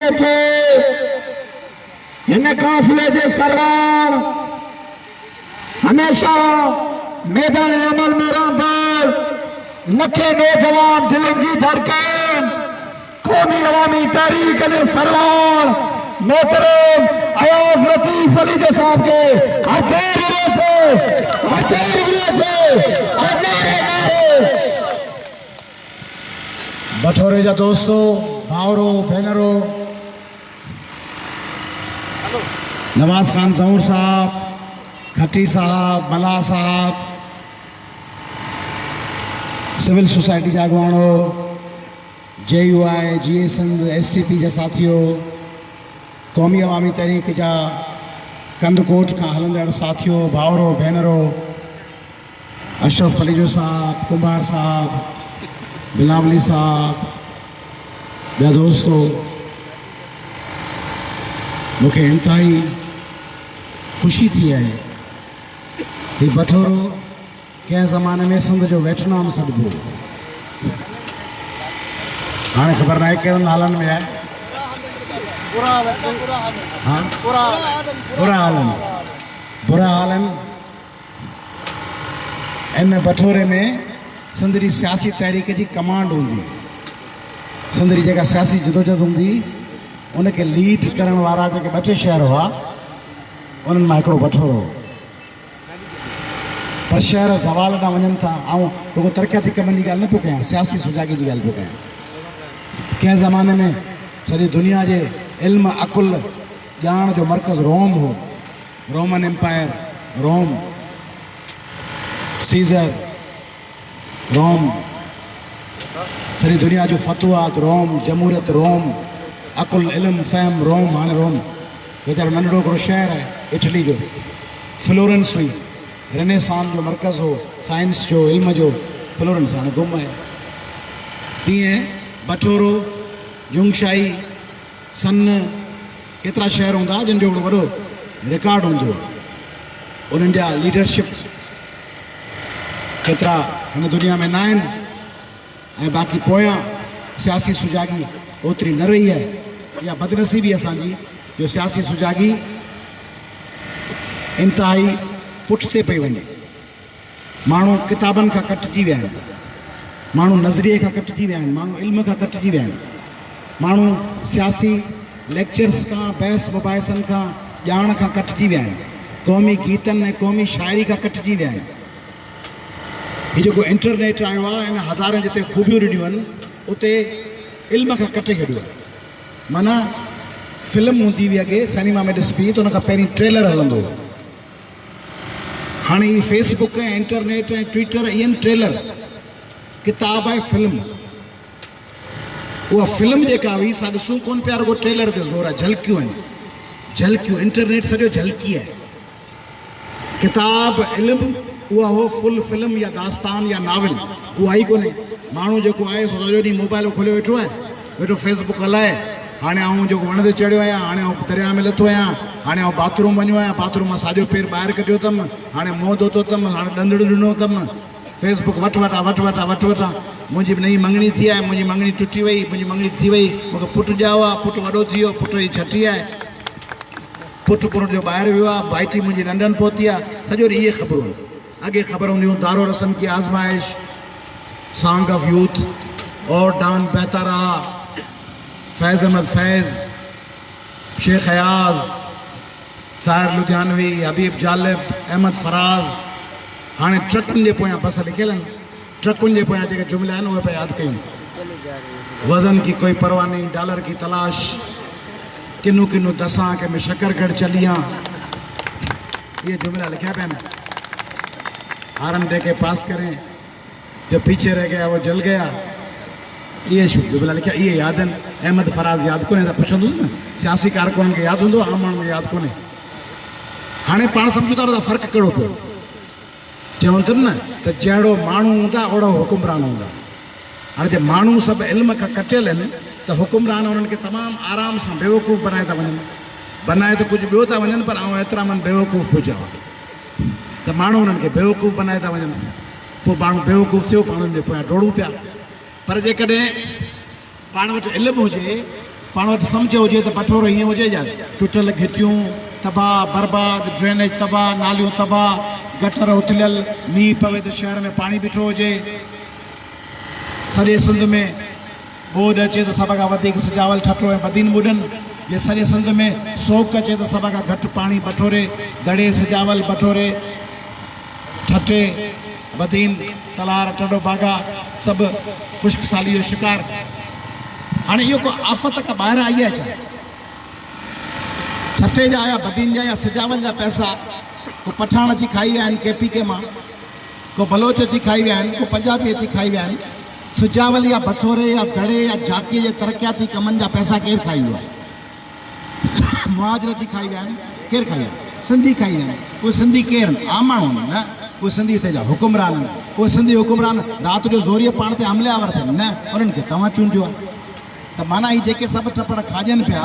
थे इन काफिले के सरदार हमेशा मैदान अमल में रहंदड़ लखे नौजवान दिल की धड़कन कौमी अवामी तारीख के सरदार मोहतरम अयाज लतीफ अली के साहब के बठोरे जा दोस्तों भावरो भेनरो नवाज खान जहूर साहब, खट्टी साहब, मला साहब, सिविल सोसाइटी जा अगवाणो, JUI, GSN, STP जा साथियों, कौमी अवामी तहरीक जा कंदकोट का हलंदड़ साथियों, भावरो भेनरो, अशरफ अलीजो साहब, कुमार साहब, बिलावली साहब, ॿिया दोस्तों, मूंखे इंतहाई ख़ुशी थी है कि बठोरो कंहिं ज़माने में सिंध जो वेटनाम सॾिबो हो। हाणे ख़बर न आहे कहिड़नि हालनि में आहे। हाँ बुरा हालनि इन बठोरे में सिंध जी सियासी तहरीक जी कमांड हूंदी, सिंध जी जेका सियासी जदोजहद हूंदी उनखे लीड करण वारा जेके ॿ टे शहर हुआ उन्हनि मां हिकिड़ो बठोरो हो। पर शहर ज़वाल ॾांहुं वञनि था। ऐं रुगो तरक़ियाती कमनि जी ॻाल्हि न पियो कयां, सियासी सुजागी जी ॻाल्हि पियो कयां। कंहिं ज़माने में सॼी दुनिया जे इल्म अकुल ॼाण जो मर्कज़ रोम हो, Roman empire, Rome, Caesar, Rome, सॼी दुनिया जो फतुहात रोम, जमहूरियत रोम, अकुल इल्म फहम रोम। हाणे रोम वीचारो नंढड़ो हिकिड़ो शहर आहे इटली जो, फ्लोरेंस हुई, रेनेसांस जो मर्कज़ हो, साइंस जो, इल्म जो, फ्लोरेंस हाणे गुम आहे। तीअं बठोरो, जुंगशाई, सन, केतिरा शहर हूंदा जिन जो हिकिड़ो वॾो रिकॉर्ड हूंदो, उन्हनि जा लीडरशिप केतिरा हिन दुनिया में न आहिनि। ऐं बाक़ी पोयां सियासी सुजागी ओतिरी न रही आहे। इहा बदनसीबी असांजी जो सियासी सुजागी इंतहाई पुठिते पई वञे। माण्हू किताबनि खां कटिजी विया आहिनि, माण्हू नज़रिए खां कटिजी विया आहिनि, माण्हू इल्म खां कटिजी विया आहिनि, माण्हू सियासी लेक्चर्स खां, बहस मुबाहिसनि खां, ॼाण खां कटिजी विया आहिनि, क़ौमी गीतनि ऐं क़ौमी शाइरी खां कटिजी विया आहिनि। हीउ जेको इंटरनेट आयो आहे इन हज़ारनि जिते ख़ूबियूं ॾिनियूं आहिनि उते इल्म खां कटे छॾियो आहे। माना फिल्म हूंदी हुई अॻे सिनेमा में ॾिसबी त उन खां पहिरीं ट्रेलर हलंदो हो। हाणे ही फेसबुक ऐं इंटरनेट ऐं ट्विटर इहे ट्रेलर, किताब आहे फिल्म। उहा फिल्म जेका हुई सा ॾिसूं कोन पिया, रुगो ट्रेलर ते ज़ोर आहे, झलकियूं आहिनि, झलकियूं। इंटरनेट सॼो झलकी आहे। किताब इल्म उहा हो फुल फिल्म या दास्तान या नावल, उहा ई कोन्हे। माण्हू जेको आहे सो सॼो ॾींहुं मोबाइल खोले वेठो आहे, वेठो फेसबुक हलाए। हाणे आउं जेको वण ते चढ़ियो आहियां, हाणे आउं दरिया में लथो आहियां, हाणे आउं बाथरूम वञो आहियां, बाथरूम मां साॼो पेर ॿाहिरि कढियो अथमि, हाणे मुंहुं धोतो अथमि, हाणे ॾंदड़ु ॾिनो अथमि। फेसबुक वठि वठा, मुंहिंजी नई मंगणी थी आहे, मुंहिंजी मंगणी टुटी वई, मुंहिंजी मंगणी थी वई, मूंखे पुटु ॼाओ आहे, पुटु वॾो थी वियो, पुट जी छठी आहे, पुटु जो ॿाहिरि वियो आहे, भाइटी मुंहिंजी नंढनि पहुती आहे। सॼो ॾींहुं इहे ख़बरूं आहिनि। अॻे ख़बर हूंदियूं दारो रस्म की आज़माइश, सॉन्ग ऑफ यूथ, और डान बहता रहा, फैज़ अहमद फैज़, शेख अयाज, साहिर लुधियानवी, हबीब जालिब, अहमद फराज। हाणे ट्रकुनि जे पोयां बस लिखियल आहिनि, ट्रकुनि जे पोयां जेके जुमिला आहिनि उहे पिया यादि कयूं। वज़न की कोई परवाह नहीं, डॉलर की तलाश, किन्नू किन्नू दसां के मैं शकरगढ़ चलियाँ, ये जुमिला लिखा पिया आहिनि। हारन दे के पास करें, जो पीछे रह गया वो जल गया, ये जुमिला लिखा, ये याद आहिनि। अहमद फराज यादि कोन्हे त पुछंदुसि न, सियासी कारकुननि खे यादि हूंदो, आम माण्हुनि खे यादि कोन्हे। हाणे पाण सम्झूं था त फ़र्क़ु कहिड़ो पियो। चवनि था न त जहिड़ो माण्हू हूंदा ओड़ो हुकुमरान हूंदा। हाणे जे माण्हू सभु इल्म खां कटियल आहिनि त हुकुमरान उन्हनि खे तमामु आराम सां बेवकूफ़ बनाए था वञनि, बनाए त कुझु ॿियो था वञनि, पर आउं एतिरा मन बेवकूफ़ पियो चवां त माण्हू उन्हनि खे बेवकूफ़ बनाए था वञनि। पोइ माण्हू बेवकूफ़ थियो, पाण जे पोयां डोड़ूं पिया। पर जेकॾहिं पाण वटि इल्मु हुजे पाण वटि सम्झ हुजे त बठोरो हीअं हुजे या टुटल घिटियूं तबाह बर्बाद, ड्रेनेज तबाह, नालियूं तबाह, गटर उथलियल, मींहुं पवे त शहर में पाणी बीठो हुजे, सॼे सिंध में ॿोॾ अचे त सभ खां वधीक सिजावल ठठो ऐं बदीन ॿुॾनि, जे सॼे सिंध में सोक अचे त सभ खां घटि पाणी बठोरे, दड़े सिजावल बठोरे, ठठे, बदीन, तलार, टडो बागा सभु खुश्क साली जो शिकार। हाणे इहो को आफ़त खां ॿाहिरां आई आहे छा? ठठे जा या बदीन जा या सिजावल जा पैसा को पठान अची खाई विया आहिनि KPK मां, को बलोच अची खाई विया आहिनि, को पंजाबी अची खाई विया आहिनि। सिजावल या बठोरे या दड़े या झांकीअ जे तरक़ियाती कमनि जा पैसा केरु खाई वियो आहे? मुहाजिर अची खाई विया आहिनि। केरु खाई वियो? सिंधी खाई विया आहिनि। उहे सिंधी केरु आहिनि? आम माण्हू आहिनि न, उहे सिंधी हिते जा हुकुमरान आहिनि। उहे सिंधी हुकुमरान राति जो ज़ोरीअ पाण ते हमलियावर थियनि न, उन्हनि खे तव्हां चूंडियो आहे। त माना ही जेके सभु टपड़ खाजनि पिया,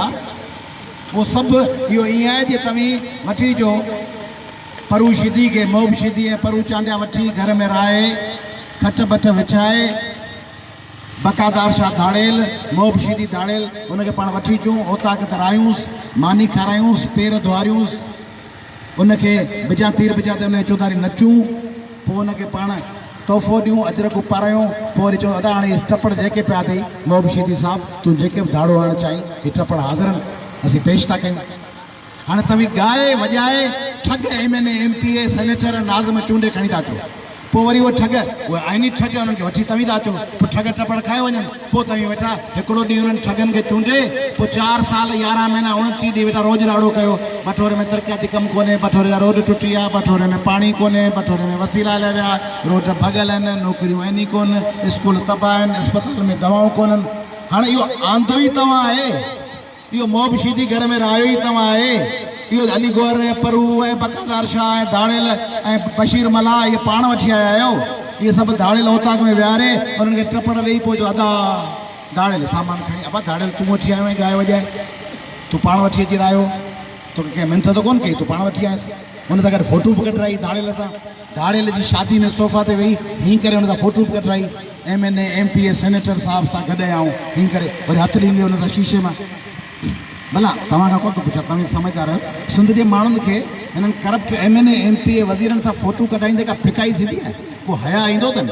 उहो सभु इहो ईअं आहे जीअं तव्हीं वठी अचो परू शिदी खे, मोब शिदी ऐं परू चांडिया वठी घर में राहे, खट बट विछाए, बकादार शाह धाड़ेल, मोब शिदी धाड़ेल, उनखे पाण वठी अचूं, ओताक त रायूंसि, मानी खारायूंसि, पेर धोआरियूंसि, उनखे बिजा तीर बिजा ते उनजे चौधारी नचूं, पोइ उनखे पाण तोहफ़ो ॾियूं, अजरक पारायूं, पोइ वरी चऊं अॾा हाणे टपड़ जेके पिया अथई मोब शिदी साहिबु, तूं जेके बि धाड़ो हणणु चाहीं हीअ टपड़ हाज़िर आहिनि, असीं पेश था कयूं। हाणे तव्हीं ॻाए वॼाए ठग MNA MPA सेनेटर नाज़िम चूंडे खणी था अचो, पोइ वरी उहे ठग, उहे आइनी ठग उन्हनि खे वठी तव्हीं था अचो, पोइ ठग टपड़ खाए वञनि, पोइ तव्हीं वेठा हिकिड़ो ॾींहुं उन्हनि ठगनि खे चूंडे, पोइ 4 साल 11 महीना 29 ॾींहं वेठा रोज़ राड़ो कयो, बठोरे में तरक़ियाती कमु कोन्हे, बठोरे जा रोड टुटी विया, बठोरे में पाणी कोन्हे, बठोरे में वसीला हलिया विया, रोड भॻल आहिनि, नौकिरियूं आहिनि ई कोन, स्कूल तबाह आहिनि, अस्पताल में दवाऊं कोन्हनि। हाणे इहो आंदो ई तव्हां आहे, इहो मोब शिदी घर में रहियो ई तव्हां आहे, इहो अली गौर ऐं परू ऐं बकादार शाह ऐं धाड़ेल ऐं बशीर मला इहे पाण वठी आया आहियो। इहे सभु धाड़ेल ओताक में विहारे उन्हनि खे टपड़ ॾेई पोइ जो अदा धाड़ेल सामान खणी, अबा धाड़ेल तूं वठी आयो ऐं ॻाए वॼाए, तूं पाण वठी अची रहियो, तोखे कंहिं मिंथ त कोन्ह कई, तूं पाण वठी आयसि। हुन सां गॾु फोटू बि कढाई धाड़ेल सां, धाड़ेल जी शादी में सोफ़ा ते वेही हीअं करे हुन सां फोटू बि कढाई, MNA MPA सेनेटर साहिब सां गॾु आऊं हीअं करे वरी हथु ॾींदे हुन सां शीशे मां। भला तव्हां खां कोन थो पुछां, तव्हां सम्झदार आहियो, सिंध जे माण्हुनि खे हिननि करप्ट MNA MPA वज़ीरनि सां फोटू कढाईंदे का फिकाई थींदी आहे? को हया ईंदो अथनि?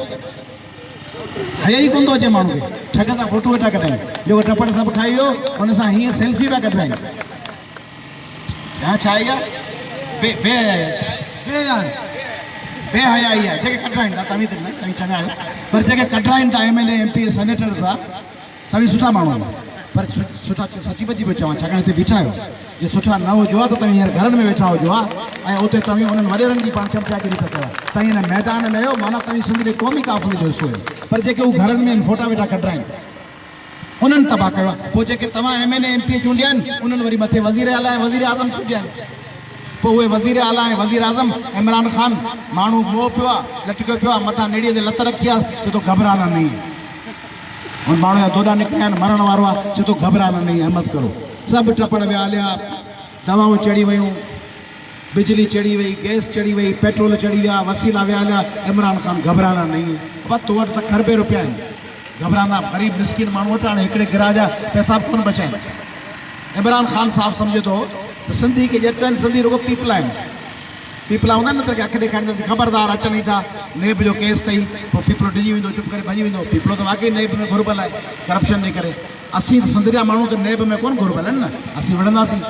हया ई कोन थो अचे माण्हू खे, ठग सां फोटू वेठा कढाइनि, जेको टपड़ सभु खाई वियो हुन सां हीअं सेल्फी पिया कढाइनि। छा आहे इहा बेहयाई आहे जेके कढाइनि था, तव्हीं त न, तव्हीं चङा आहियो, पर जेके कढाइनि था MNA MPA सेनेटर सां, तव्हीं सुठा माण्हू आहियो, पर सुठा सची बची पियो चवां, छाकाणि हिते बीठा आहियो, जे सुठा न हुजो आहे त तव्हीं हींअर घरनि में वेठा हुजो आहे ऐं उते तव्हीं उन्हनि वॾेरनि जी पाण चर्चागिरी था कयो, तव्हीं हिन मैदान में आहियो, माना तव्हीं सिंध जे क़ौमी काफ़िले जो हिसो आहियो, पर जेके हू घरनि में फोटा वेठा कढाइनि उन्हनि तबाह कयो आहे। पोइ जेके तव्हां MNA MPA चूंडिया आहिनि उन्हनि वरी मथे वज़ीर आला ऐं वज़ीर आज़म चूंडिया आहिनि, पोइ उहे वज़ीर आला ऐं वज़ीर आज़म इमरान ख़ान माण्हू मोह पियो आहे, लटकियो पियो आहे, मथां नेड़ीअ ते लत रखी आहे, चए थो घबराना नहीं, उन माण्हू जा दोॾा निकिरिया आहिनि, मरण वारो आहे, चए थो घबराना नहीं, हिमत करो। सभु टपड़ विया हलिया, दवाऊं चढ़ी वियूं, बिजली चढ़ी वई, गैस चढ़ी वई, पेट्रोल चढ़ी विया, वसीला विया हलिया, इमरान ख़ान घबराना नहीं, बस तो वटि त खरबे रुपया आहिनि, घबराना ग़रीब मिसकिन माण्हू वटि हाणे हिकिड़े गिराह जा पैसा बि कोन बचिया आहिनि। इमरान ख़ान साहिबु सम्झे थो त सिंधी खे ॼच आहिनि, सिंधी रुॻो पीपला आहिनि, पीपला हूंदा न त अखि ॾेखारींदासीं, ख़बरदार अचनि ई था, नेब जो केस अथई, पोइ पीपलो डिॼी वेंदो, चुप करे भॼी वेंदो, पीपलो त वाक़ई नेब में घुरबल आहे करप्शन जे करे। असीं त सिंध जा माण्हू त नेब में कोन घुरबल आहिनि न, असीं विढ़ंदासीं,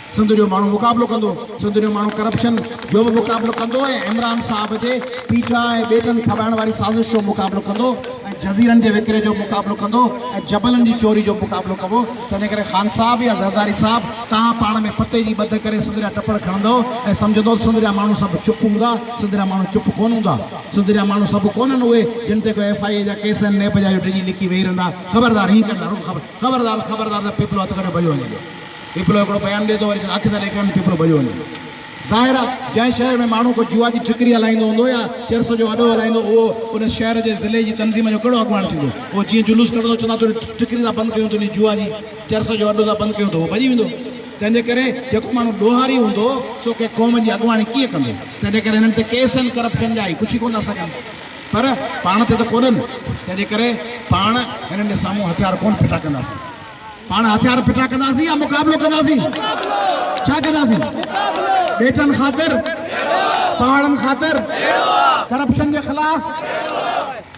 सिंध जो माण्हू मुक़ाबिलो कंदो, सिंध जो माण्हू करप्शन जो बि मुक़ाबिलो कंदो ऐं इमरान साहिब जे पीठा ऐं ॿेटनि खॿाइण वारी साज़िश जो मुक़ाबिलो कंदो ऐं जज़ीरनि जे विकिरे जो मुक़ाबिलो कंदो ऐं जबलनि जी चोरी जो मुक़ाबिलो कंदो। तंहिं करे ख़ान साहिबु या ज़रदारी साहिबु तव्हां पाण में पते जी ॿध करे सिंध जा टपड़ खणंदो ऐं सम्झंदो सिंध जा माण्हू सभु चुप हूंदा, सिंध जा माण्हू चुप कोन हूंदा, सिंध जा माण्हू सभु कोन्हनि उहे जिन ते कोई FIA जा केस आहिनि, नेब जा डिॼी लिकी वेही रहंदा, ख़बरदार हीअं कंदा, ख़बरदार ख़बरदार त पीपलो हथु करे भॼो वञे, पीपलो हिकिड़ो बयानु ॾिए थो, वरी अखि था ॾेखारीनि, पीपलो भॼो वञे। ज़ाहिर आहे जंहिं शहर में माण्हू को जुआ जी ठिकरी हलाईंदो हूंदो या चरस जो अॾो हलाईंदो, उहो उन शहर जे ज़िले जी तनज़ीम जो कहिड़ो अॻुवाण थींदो, उहो जीअं जुलूस कढंदो, चवंदा तुंहिंजी ठिकरी था बंदि कयूं, तुंहिंजी जुआ जी चरस जो अॾो था बंदि कयूं, त उहो भॼी वेंदो। तंहिंजे करे जेको माण्हू ॾोहारी हूंदो सो कंहिं क़ौम जी अॻुवाणी कीअं कंदो, तंहिंजे करे हिननि ते केस आहिनि करप्शन जा, कुझु कोन था सघनि, पर पाण ते त कोन्हनि, तंहिंजे करे पाण हिननि जे साम्हूं हथियार कोन फिटा कंदासीं। पाण हथियार पिटा कंदासीं या मुक़ाबिलो कंदासीं? छा कंदासीं? बेटन ख़ातिर, पहाड़नि ख़ातिर, करप्शन जे ख़िलाफ़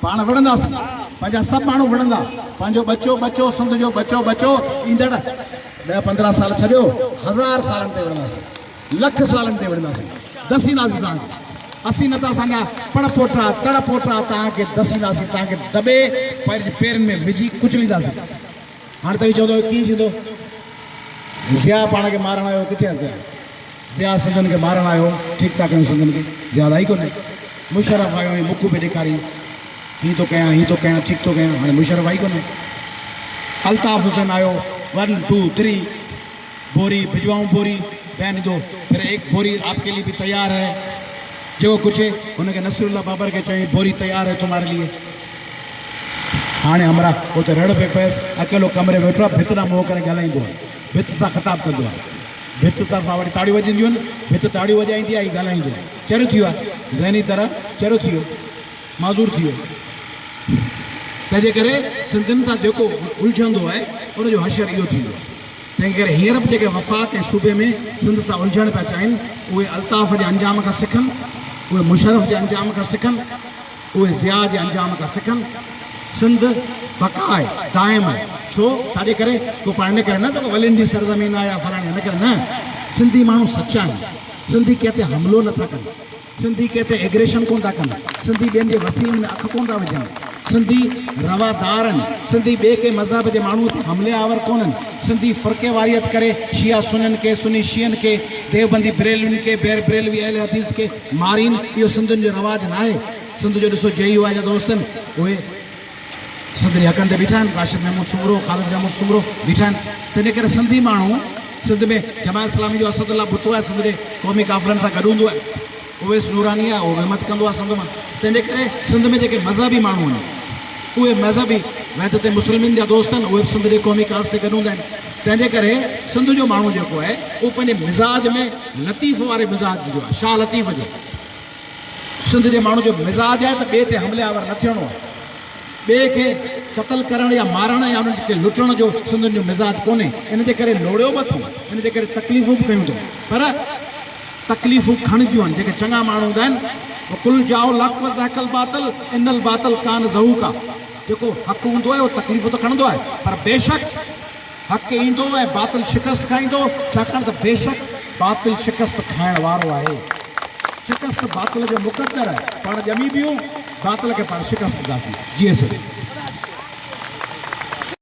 पाण विढ़ंदासीं। पंहिंजा सभु माण्हू विढ़ंदा। पंहिंजो बचो बचो सिंध जो बचो बचो ईंदड़ 10-15 साल छॾियो, 1000 सालनि ते विढ़ंदासीं, लख सालनि ते विढ़ंदासीं, दसींदासीं तव्हांखे। असीं नथा असांजा पण पोटा तड़ पोटा तव्हांखे दसींदासीं, तव्हांखे दॿे पेरनि में विझी कुचलींदासीं। हाणे तव्हीं चवंदो कीअं थींदो? ज़िया पाण खे मारण आयो, किथे आहे ज़िया? सिंधियुनि खे मारण आयो, ठीकु था कयूं सिंधियुनि खे, ज़िया आई कोन्हे। मुशर्रफ आयो, ही मुख बि ॾेखारी, हीअं थो कयां, हीअं थो कयां, ठीकु थो कयां, हाणे मुशर्रफ आई कोन्हे। अल्ताफ़ हुसैन आयो, 1 2 3 बोरी भिजवाऊं, बोरी बयान दो, फिर एक बोरी आपके लिए भी तैयार है। जो कुछ हुनखे नसरुल्लाह बाबर खे चई बोरी तैयार है तुम्हारे लिए। हाणे हमरा उते रड़ पे पयसि, अकेलो कमरे में वेठो आहे, भित ॾांहुं मुंहुं करे ॻाल्हाईंदो आहे, भित सां ख़िताबु कंदो आहे, भित तरफ़ां वरी ताड़ियूं वॼंदियूं आहिनि, भित ताड़ियूं वॼाईंदी आहे, हीउ ॻाल्हाईंदो आहे। चरियो थी वियो आहे, ज़हनी तरह चरियो थी वियो, माज़ूर थी वियो। तंहिंजे करे सिंधियुनि सां जेको उलझंदो आहे उनजो हशर इहो थींदो आहे। तंहिं करे हींअर बि जेके वफ़ाक़ ऐं सूबे में सिंध सां उलझण पिया चाहिनि, उहे अल्ताफ़ जे अंजाम खां सिखनि, उहे मुशर्रफ जे अंजाम खां सिखनि, उहे ज़िया जे अंजाम खां सिखनि। सिंध बका आहे, दाइम आहे। छो? छाजे करे? को पाण इन करे न त वलियुनि जी सरज़मीन आहे या फलाणी, इन करे न। सिंधी माण्हू सचा आहिनि, सिंधी कंहिं ते हमिलो नथा कनि, सिंधी कंहिं ते एग्रेशन कोन था कनि, सिंधी ॿियनि जे वसीलनि में अखि कोन था विझनि, सिंधी रवादार आहिनि, सिंधी ॿिए के मज़हब जे माण्हू ते हमले आवर कोन्हनि, सिंधी फ़ुर्क़े वारियत करे शिया सुनियुनि खे, सुनी शियनि खे, देवबंदी बरेलवियुनि खे, बरेलवी अहले हदीस खे मारीनि, इहो सिंधियुनि जो रवाज न आहे। सिंध जो ॾिसो JUI जा दोस्त आहिनि, उहे सिंध जे हक़नि ते बीठा आहिनि, राशिद महमूद सुमरो, ख़ालिद महमूद सुमरो बीठा आहिनि। तंहिंजे करे सिंधी माण्हू सिंध में जमात इस्लामी जो असदुल्ला भुट्टो आहे, सिंध जे क़ौमी काफ़िलनि सां गॾु हूंदो आहे, उवेस नूरानी आहे, उहो हिमत कंदो आहे सिंध मां। तंहिंजे करे सिंध में जेके मज़हबी माण्हू आहिनि, उहे मज़हबी वैद ते मुस्लिमनि जा दोस्त आहिनि, उहे सिंध जे क़ौमी काज़ ते गॾु हूंदा आहिनि। तंहिंजे करे सिंध जो माण्हू जेको आहे उहो पंहिंजे मिज़ाज में लतीफ़ वारे मिज़ाज जो आहे, शाह लतीफ़ जो। सिंध जे माण्हू जो मिज़ाज आहे त ॿिए ते हमले आवर न थियणो आहे, ॿिए खे क़तल करणु या मारणु या उन्हनि खे लुटण जो सिंधियुनि जो मिज़ाज कोन्हे। इन जे करे लोड़ियो बि अथऊं, इन जे करे तकलीफ़ूं बि कयूं अथऊं, पर तकलीफ़ूं खणिबियूं आहिनि। जेके चङा माण्हू हूंदा आहिनि, कुल जाओ लक व ज़हकल बातिल इनल बातिल कान ज़हूका, जेको हक़ हूंदो आहे उहो तकलीफ़ त खणंदो आहे, पर बेशक हक़ ईंदो ऐं बातिल शिकस्त खाईंदो, छाकाणि त बेशक बातिल शिकस्त खाइण वारो आहे। शिकस्त बातिल जो मुक़द्दर आहे, पाण ॼमी बियूं बातिल खे पाण शिकस्त ॾींदासीं। जी सर।